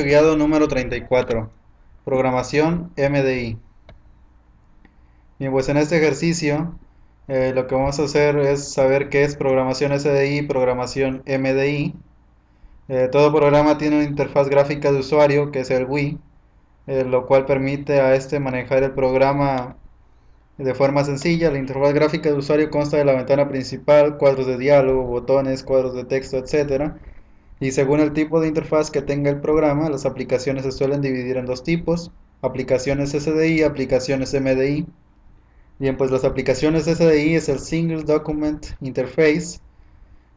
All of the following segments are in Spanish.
guiado número 34, programación MDI. Bien, pues en este ejercicio lo que vamos a hacer es saber qué es programación SDI y programación MDI. Todo programa tiene una interfaz gráfica de usuario que es el GUI, lo cual permite a este manejar el programa de forma sencilla. La interfaz gráfica de usuario consta de la ventana principal, cuadros de diálogo, botones, cuadros de texto, etcétera. Y según el tipo de interfaz que tenga el programa, las aplicaciones se suelen dividir en dos tipos: aplicaciones SDI y aplicaciones MDI. Bien, pues las aplicaciones SDI es el Single Document Interface.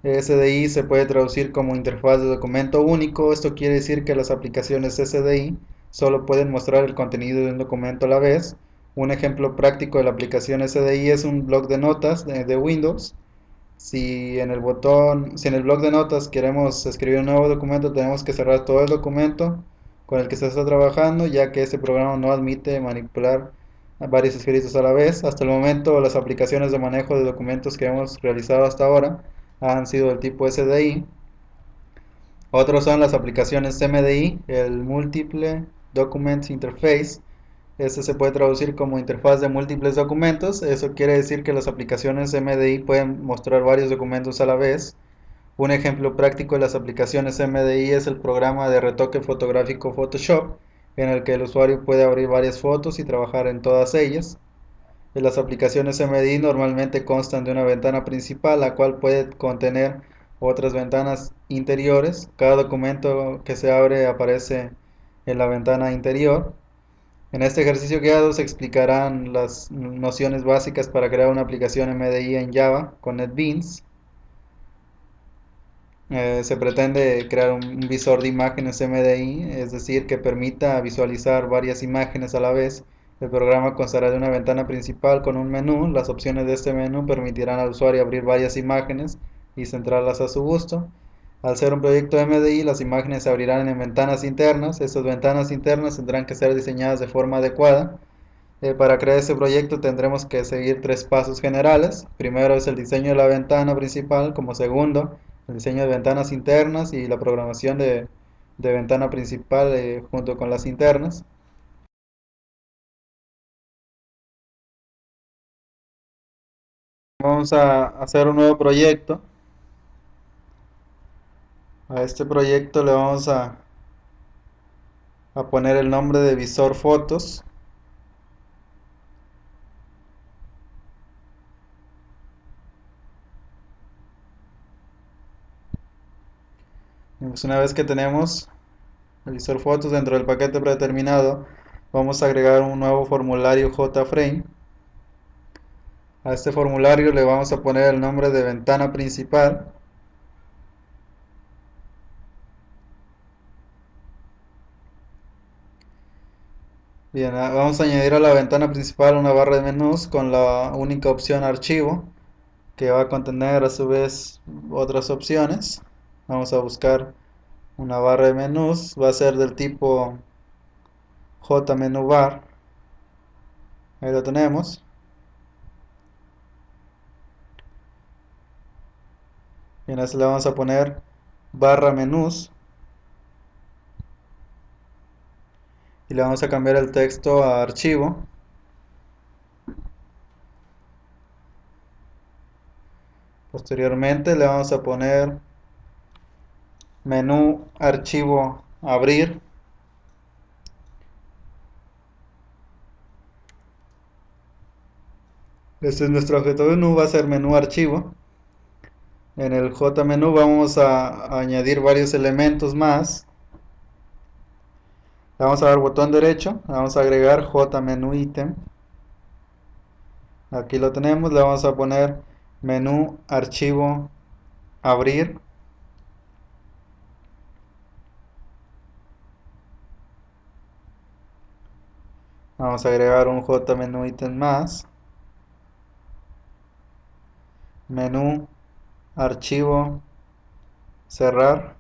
SDI se puede traducir como interfaz de documento único. Esto quiere decir que las aplicaciones SDI solo pueden mostrar el contenido de un documento a la vez. Un ejemplo práctico de la aplicación SDI es un bloc de notas de Windows. Si en el bloc de notas queremos escribir un nuevo documento, tenemos que cerrar todo el documento con el que se está trabajando, ya que este programa no admite manipular varios escritos a la vez. Hasta el momento, las aplicaciones de manejo de documentos que hemos realizado hasta ahora han sido del tipo SDI. Otros son las aplicaciones MDI, el Multiple Document Interface. Este se puede traducir como interfaz de múltiples documentos. Eso quiere decir que las aplicaciones MDI pueden mostrar varios documentos a la vez. Un ejemplo práctico de las aplicaciones MDI es el programa de retoque fotográfico Photoshop, en el que el usuario puede abrir varias fotos y trabajar en todas ellas. Las aplicaciones MDI normalmente constan de una ventana principal, la cual puede contener otras ventanas interiores. Cada documento que se abre aparece en la ventana interior. En este ejercicio guiado se explicarán las nociones básicas para crear una aplicación MDI en Java con NetBeans. Se pretende crear un visor de imágenes MDI, es decir, que permita visualizar varias imágenes a la vez. El programa constará de una ventana principal con un menú. Las opciones de este menú permitirán al usuario abrir varias imágenes y centrarlas a su gusto. Al ser un proyecto MDI, las imágenes se abrirán en ventanas internas. Estas ventanas internas tendrán que ser diseñadas de forma adecuada. Para crear este proyecto tendremos que seguir tres pasos generales. Primero es el diseño de la ventana principal, como segundo el diseño de ventanas internas y la programación de ventana principal junto con las internas. Vamos a hacer un nuevo proyecto. A este proyecto le vamos a poner el nombre de visor fotos. Y pues una vez que tenemos el visor fotos dentro del paquete predeterminado, vamos a agregar un nuevo formulario JFrame. A este formulario le vamos a poner el nombre de ventana principal. Bien, vamos a añadir a la ventana principal una barra de menús con la única opción archivo, que va a contener a su vez otras opciones. Vamos a buscar una barra de menús, va a ser del tipo JMenuBar. Ahí lo tenemos. Bien, a este le vamos a poner barra menús y le vamos a cambiar el texto a archivo. Posteriormente le vamos a poner menú archivo abrir. Este es nuestro objeto menú, va a ser menú archivo. En el JMenú vamos a añadir varios elementos más. Le vamos a dar botón derecho, le vamos a agregar JMenú ítem. Aquí lo tenemos, le vamos a poner menú archivo abrir. Vamos a agregar un JMenú ítem más. Menú archivo cerrar.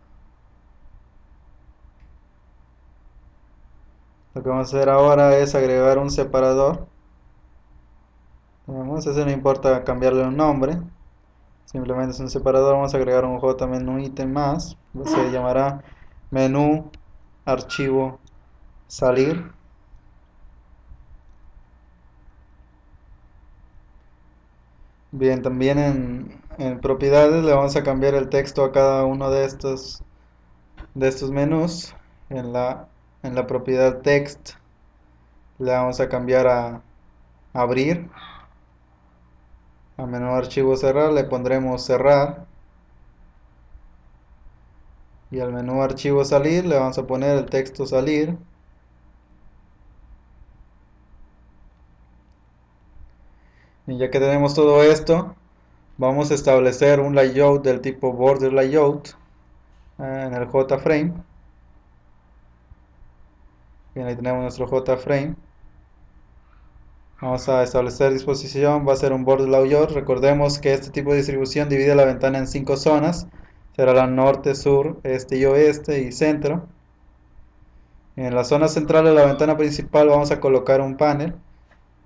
Lo que vamos a hacer ahora es agregar un separador. Tenemos, ese no importa cambiarle un nombre, simplemente es un separador. Vamos a agregar un JMenú ítem más, se llamará menú archivo salir. Bien, también en propiedades le vamos a cambiar el texto a cada uno de estos menús. En la propiedad text le vamos a cambiar a abrir. A menú archivo cerrar le pondremos cerrar. Y al menú archivo salir le vamos a poner el texto salir. Y ya que tenemos todo esto, vamos a establecer un layout del tipo border layout en el JFrame. Bien, ahí tenemos nuestro JFrame. Vamos a establecer disposición, va a ser un border layout. Recordemos que este tipo de distribución divide la ventana en 5 zonas. Será la norte, sur, este y oeste y centro. En la zona central de la ventana principal vamos a colocar un panel.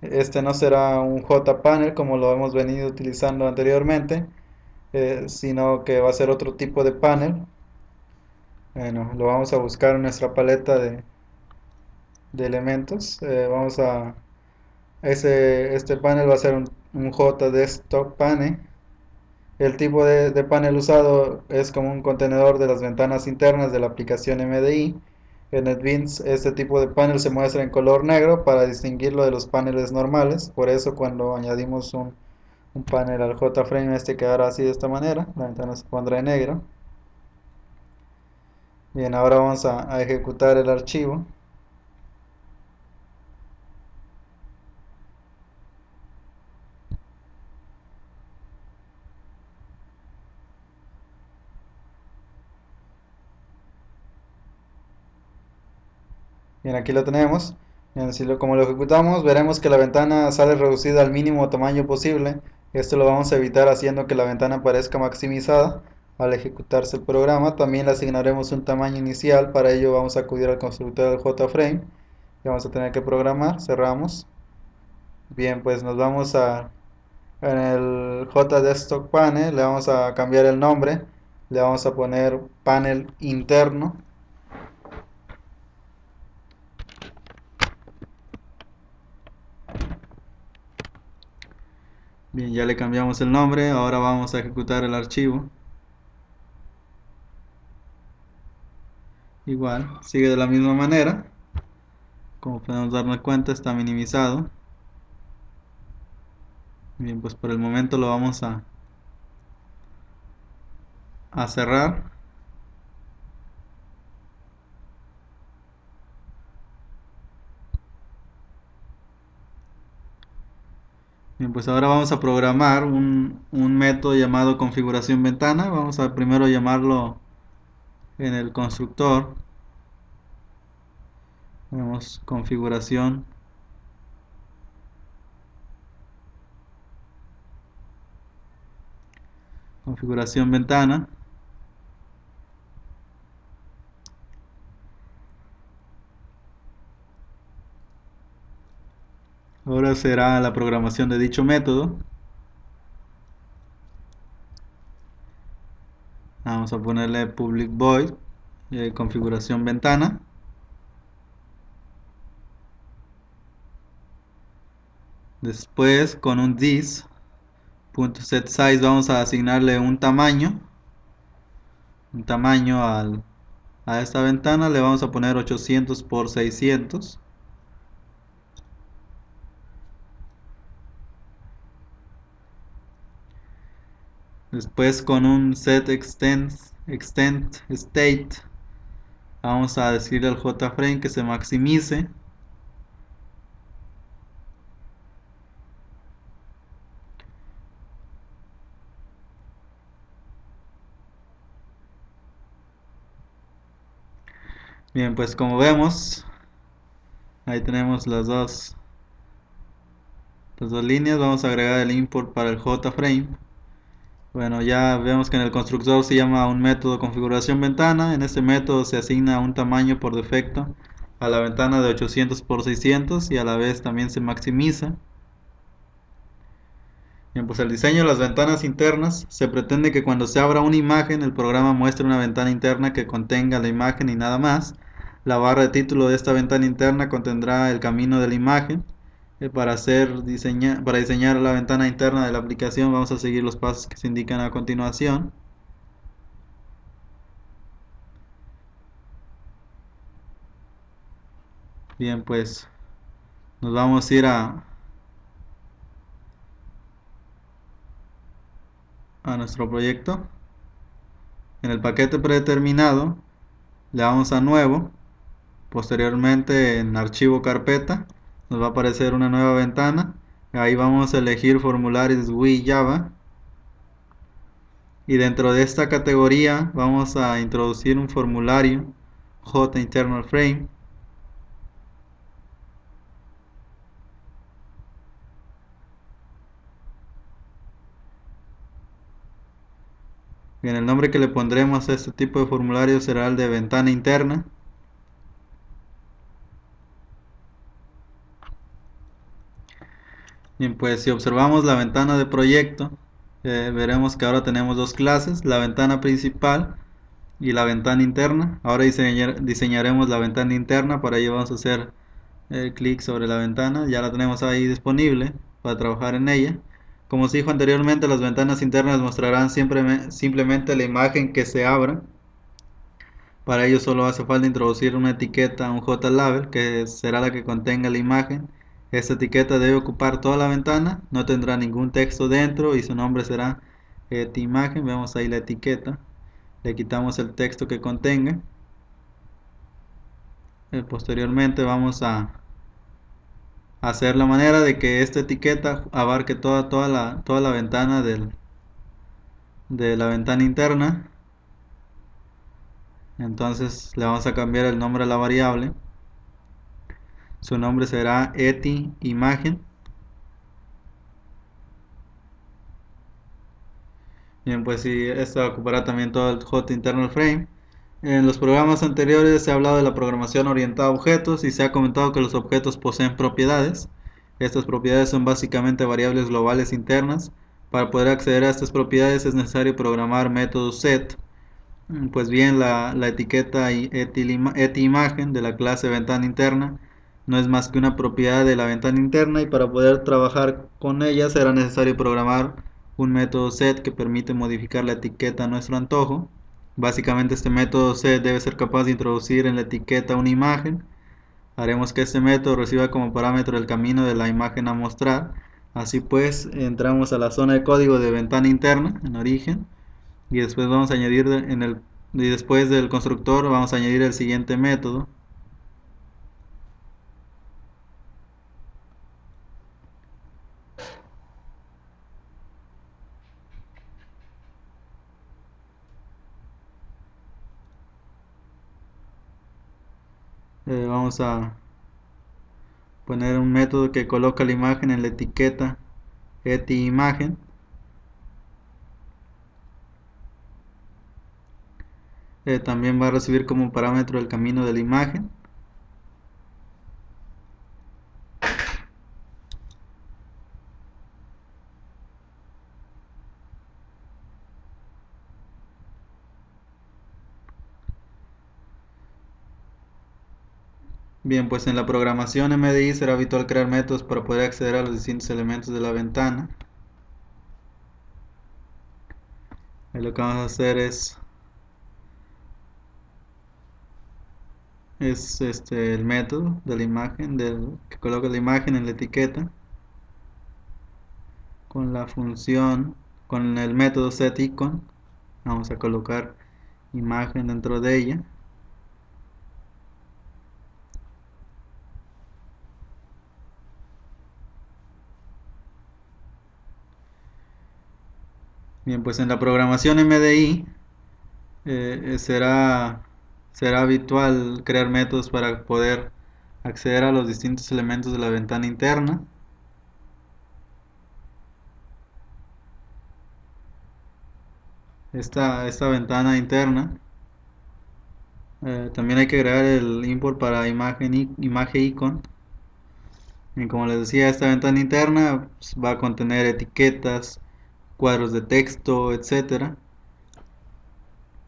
Este no será un JPanel como lo hemos venido utilizando anteriormente, sino que va a ser otro tipo de panel. Bueno, lo vamos a buscar en nuestra paleta de elementos. Este panel va a ser un JDesktop panel. El tipo de panel usado es como un contenedor de las ventanas internas de la aplicación MDI. En NetBeans este tipo de panel se muestra en color negro para distinguirlo de los paneles normales. Por eso cuando añadimos un panel al JFrame este quedará así de esta manera. La ventana se pondrá en negro. Bien, ahora vamos a ejecutar el archivo. Bien, aquí lo tenemos. Bien, como lo ejecutamos, veremos que la ventana sale reducida al mínimo tamaño posible. Esto lo vamos a evitar haciendo que la ventana parezca maximizada al ejecutarse el programa. También le asignaremos un tamaño inicial. Para ello vamos a acudir al constructor del JFrame. Y vamos a tener que programar. Cerramos. Bien, pues nos vamos en el JDesktop Panel. Le vamos a cambiar el nombre. Le vamos a poner panel interno. Bien, ya le cambiamos el nombre, ahora vamos a ejecutar el archivo. Igual, sigue de la misma manera. Como podemos darnos cuenta, está minimizado. Bien, pues por el momento lo vamos a cerrar. Bien, pues ahora vamos a programar un método llamado configuración ventana. Vamos a primero llamarlo en el constructor. Tenemos configuración ventana. Ahora será la programación de dicho método. Vamos a ponerle public void configuración ventana. Después con un this.setSize vamos a asignarle un tamaño a esta ventana. Le vamos a poner 800 por 600. Después con un setExtendState vamos a decirle al JFrame que se maximice. Bien, pues como vemos, ahí tenemos las dos líneas. Vamos a agregar el import para el JFrame. Bueno, ya vemos que en el constructor se llama un método configuración ventana. En este método se asigna un tamaño por defecto a la ventana de 800 por 600 y a la vez también se maximiza. Bien, pues el diseño de las ventanas internas se pretende que cuando se abra una imagen el programa muestre una ventana interna que contenga la imagen y nada más. La barra de título de esta ventana interna contendrá el camino de la imagen. Para diseñar la ventana interna de la aplicación vamos a seguir los pasos que se indican a continuación. Bien, pues nos vamos a ir a nuestro proyecto. En el paquete predeterminado le damos a nuevo. Posteriormente en archivo carpeta nos va a aparecer una nueva ventana. Ahí vamos a elegir formularios GUI Java. Y dentro de esta categoría vamos a introducir un formulario JInterналFrame. Bien, el nombre que le pondremos a este tipo de formulario será el de ventana interna. Bien, pues si observamos la ventana de proyecto, veremos que ahora tenemos dos clases, la ventana principal y la ventana interna. Ahora diseñaremos la ventana interna. Para ello vamos a hacer clic sobre la ventana. Ya la tenemos ahí disponible para trabajar en ella. Como se dijo anteriormente, las ventanas internas mostrarán simplemente la imagen que se abra. Para ello solo hace falta introducir una etiqueta, un JLabel, que será la que contenga la imagen. Esta etiqueta debe ocupar toda la ventana, no tendrá ningún texto dentro y su nombre será etimagen. Vemos ahí la etiqueta. Le quitamos el texto que contenga. Posteriormente vamos a hacer la manera de que esta etiqueta abarque toda la ventana de la ventana interna. Entonces le vamos a cambiar el nombre a la variable. Su nombre será etiImagen. Bien, pues sí, esto ocupará también todo el JInterналFrame. En los programas anteriores se ha hablado de la programación orientada a objetos y se ha comentado que los objetos poseen propiedades. Estas propiedades son básicamente variables globales internas. Para poder acceder a estas propiedades es necesario programar métodos set. Pues bien, la etiqueta etiImagen de la clase ventana interna no es más que una propiedad de la ventana interna, y para poder trabajar con ella será necesario programar un método set que permite modificar la etiqueta a nuestro antojo. Básicamente este método set debe ser capaz de introducir en la etiqueta una imagen. Haremos que este método reciba como parámetro el camino de la imagen a mostrar. Así pues, entramos a la zona de código de ventana interna en origen, y después vamos a añadir y después del constructor vamos a añadir el siguiente método. Vamos a poner un método que coloca la imagen en la etiqueta etiImagen. También va a recibir como parámetro el camino de la imagen. Bien, pues en la programación MDI será habitual crear métodos para poder acceder a los distintos elementos de la ventana. Lo que vamos a hacer es el método de la imagen que coloca la imagen en la etiqueta con la función, con el método setIcon. Vamos a colocar imagen dentro de ella. Bien, pues en la programación MDI será habitual crear métodos para poder acceder a los distintos elementos de la ventana interna. Esta ventana interna también hay que agregar el import para imageIcon. Y como les decía, esta ventana interna pues, va a contener etiquetas, cuadros de texto, etcétera.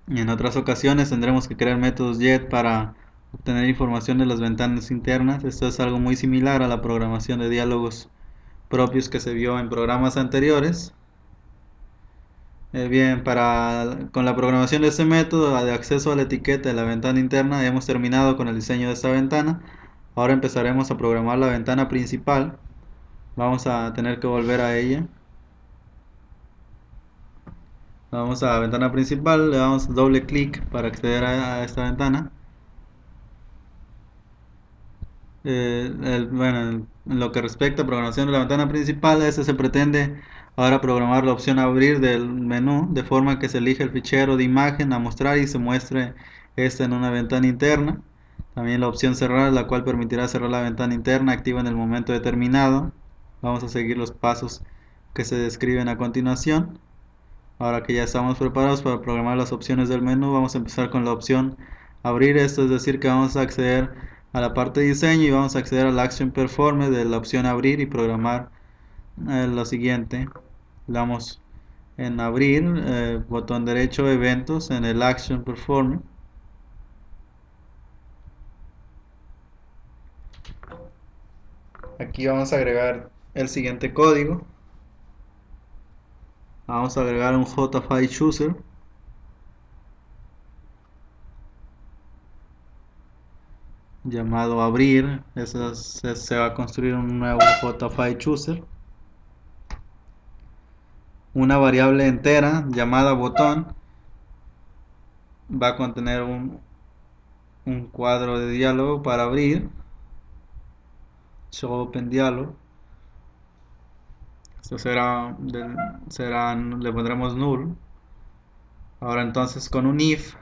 Y en otras ocasiones tendremos que crear métodos get para obtener información de las ventanas internas. Esto es algo muy similar a la programación de diálogos propios que se vio en programas anteriores. Bien, con la programación de este método de acceso a la etiqueta de la ventana interna hemos terminado con el diseño de esta ventana. Ahora empezaremos a programar la ventana principal. Vamos a tener que volver a ella. Vamos a la ventana principal, le damos doble clic para acceder a esta ventana. Bueno, en lo que respecta a programación de la ventana principal, se pretende ahora programar la opción abrir del menú de forma que se elige el fichero de imagen a mostrar y se muestre esta en una ventana interna. También la opción cerrar, la cual permitirá cerrar la ventana interna activa en el momento determinado. Vamos a seguir los pasos que se describen a continuación. Ahora que ya estamos preparados para programar las opciones del menú, vamos a empezar con la opción abrir. Esto es decir que vamos a acceder a la parte de diseño y vamos a acceder al Action Performer de la opción abrir y programar lo siguiente. Le damos en abrir, botón derecho, eventos, en el Action Performer. Aquí vamos a agregar el siguiente código. Vamos a agregar un JFile Chooser llamado abrir. Se va a construir un nuevo JFile Chooser. Una variable entera llamada botón va a contener un cuadro de diálogo para abrir. Show Open Dialog. Esto le pondremos null. Ahora entonces con un if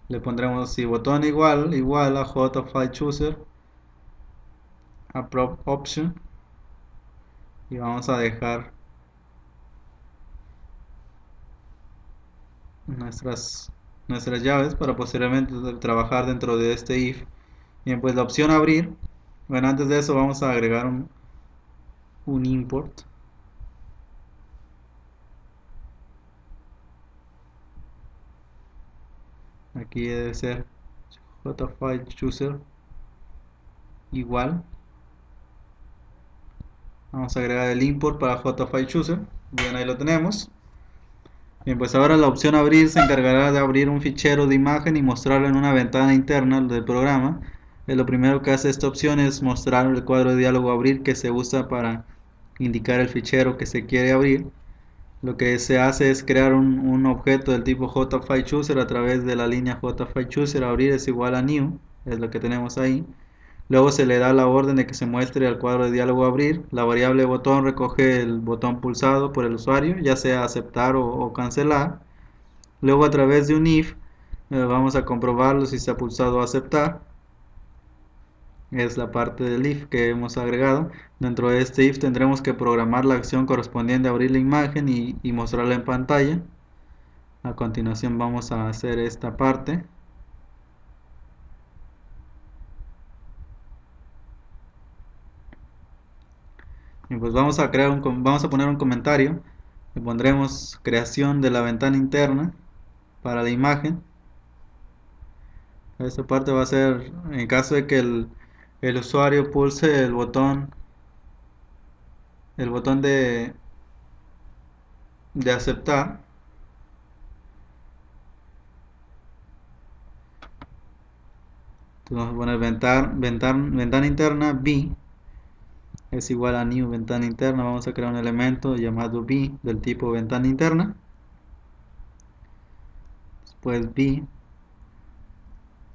le pondremos si botón igual a JFileChooser approve option y vamos a dejar nuestras llaves para posteriormente trabajar dentro de este if. Bien, pues la opción abrir. Bueno, antes de eso vamos a agregar un import. Aquí debe ser JFileChooser igual. Vamos a agregar el import para JFileChooser. Bien, ahí lo tenemos. Bien, pues ahora la opción abrir se encargará de abrir un fichero de imagen y mostrarlo en una ventana interna del programa. Lo primero que hace esta opción es mostrar el cuadro de diálogo abrir que se usa para indicar el fichero que se quiere abrir. Lo que se hace es crear un objeto del tipo JFileChooser a través de la línea JFileChooser abrir es igual a new, es lo que tenemos ahí. Luego se le da la orden de que se muestre al cuadro de diálogo abrir. La variable botón recoge el botón pulsado por el usuario, ya sea aceptar o cancelar. Luego a través de un if vamos a comprobarlo si se ha pulsado aceptar. Es la parte del if que hemos agregado. Dentro de este if tendremos que programar la acción correspondiente a abrir la imagen y mostrarla en pantalla. A continuación vamos a hacer esta parte. Y pues vamos a poner un comentario. Le pondremos creación de la ventana interna para la imagen. Esta parte va a ser en caso de que el usuario pulse el botón de aceptar. Entonces vamos a poner ventana interna b es igual a new ventana interna. Vamos a crear un elemento llamado b del tipo ventana interna. Después b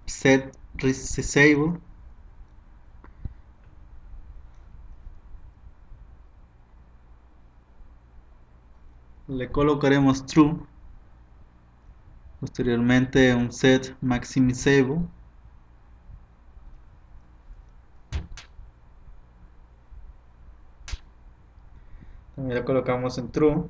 set disable. Le colocaremos true. Posteriormente un set maximizable. También lo colocamos en true.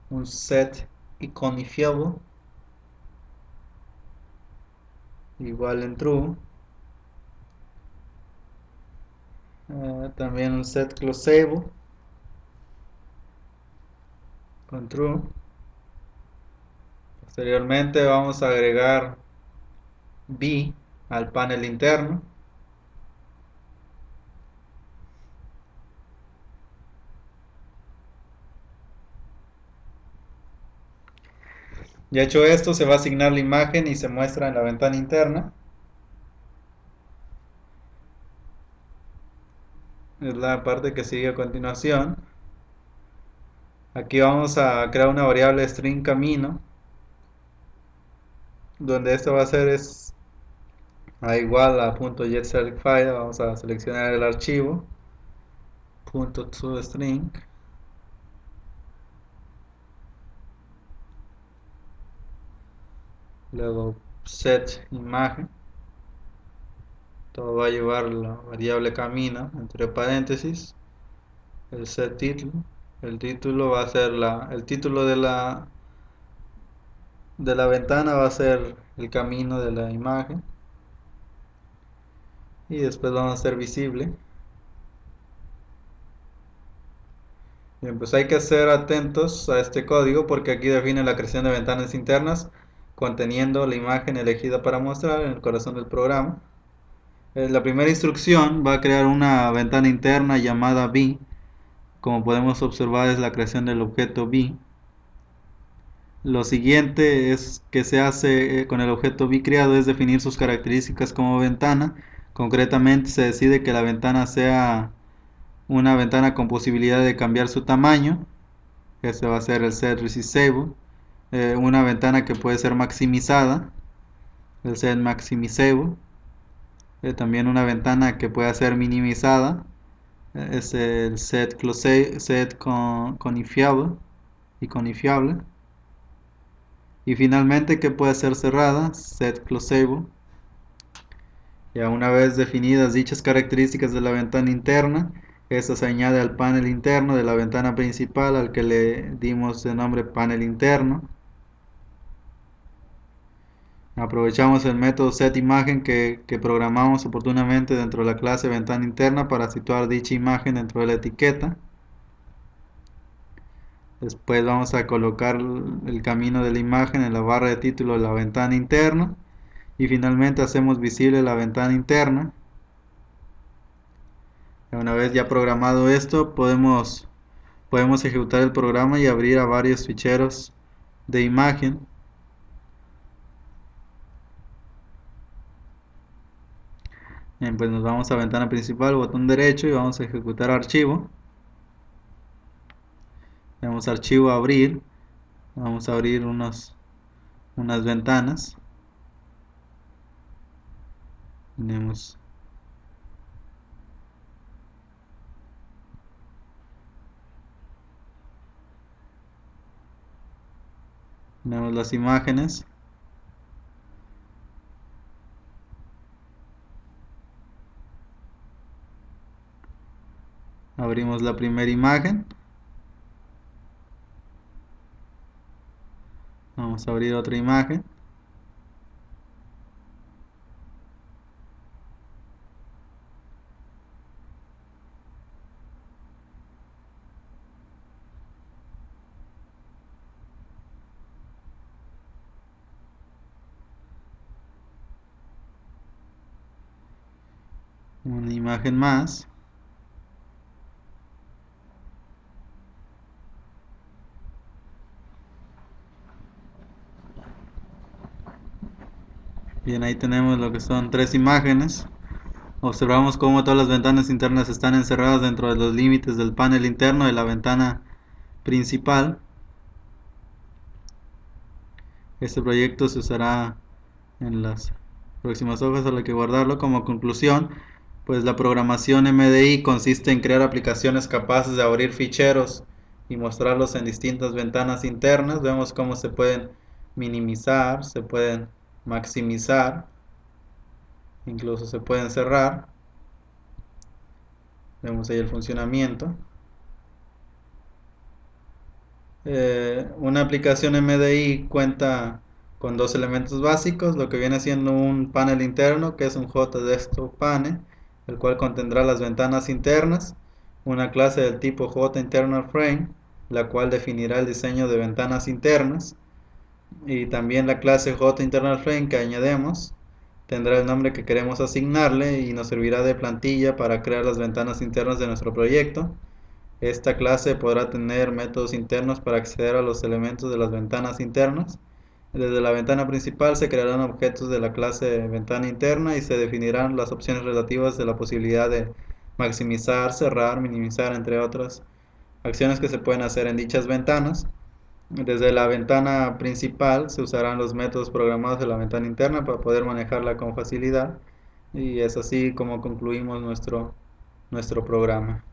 Un set iconifiable igual en true. También un set closable con true. Posteriormente vamos a agregar B al panel interno. Ya hecho esto, se va a asignar la imagen y se muestra en la ventana interna. Es la parte que sigue a continuación. Aquí vamos a crear una variable string camino, donde esto va a ser es a igual a .getSelectFile. Vamos a seleccionar el archivo .toString, luego set imagen. Todo va a llevar la variable camino entre paréntesis, el set título. El título va a ser el título de la ventana va a ser el camino de la imagen, y después vamos a hacer visible. Bien, pues hay que ser atentos a este código porque aquí define la creación de ventanas internas conteniendo la imagen elegida para mostrar en el corazón del programa. La primera instrucción va a crear una ventana interna llamada B. Como podemos observar, es la creación del objeto B. Lo siguiente es que se hace con el objeto B creado es definir sus características como ventana. Concretamente se decide que la ventana sea una ventana con posibilidad de cambiar su tamaño. Este va a ser el set resizable. Una ventana que puede ser maximizada, el set maximizable. También una ventana que pueda ser minimizada, es el set conifiable y conifiable. Y finalmente que puede ser cerrada, set closable. Ya una vez definidas dichas características de la ventana interna, esta se añade al panel interno de la ventana principal, al que le dimos el nombre panel interno. Aprovechamos el método setImagen que programamos oportunamente dentro de la clase ventana interna para situar dicha imagen dentro de la etiqueta. Después vamos a colocar el camino de la imagen en la barra de título de la ventana interna. Y finalmente hacemos visible la ventana interna. Una vez ya programado esto, podemos ejecutar el programa y abrir a varios ficheros de imagen. Bien, pues nos vamos a ventana principal, botón derecho, y vamos a ejecutar archivo. Vamos a archivo, abrir. Vamos a abrir unas ventanas. Tenemos las imágenes. Abrimos la primera imagen. Vamos a abrir otra imagen. Una imagen más. Bien, ahí tenemos lo que son tres imágenes. Observamos cómo todas las ventanas internas están encerradas dentro de los límites del panel interno de la ventana principal. Este proyecto se usará en las próximas hojas, solo hay que guardarlo. Como conclusión, pues la programación MDI consiste en crear aplicaciones capaces de abrir ficheros y mostrarlos en distintas ventanas internas. Vemos cómo se pueden minimizar, se pueden maximizar, incluso se pueden cerrar. Vemos ahí el funcionamiento. Una aplicación MDI cuenta con dos elementos básicos, lo que viene siendo un panel interno, que es un JDesktop panel, el cual contendrá las ventanas internas, una clase del tipo JInterналFrame, la cual definirá el diseño de ventanas internas, Y también la clase JInternalFrame que añadimos tendrá el nombre que queremos asignarle y nos servirá de plantilla para crear las ventanas internas de nuestro proyecto. Esta clase podrá tener métodos internos para acceder a los elementos de las ventanas internas. Desde la ventana principal se crearán objetos de la clase ventana interna y se definirán las opciones relativas de la posibilidad de maximizar, cerrar, minimizar, entre otras acciones que se pueden hacer en dichas ventanas. Desde la ventana principal se usarán los métodos programados de la ventana interna para poder manejarla con facilidad y es así como concluimos nuestro programa.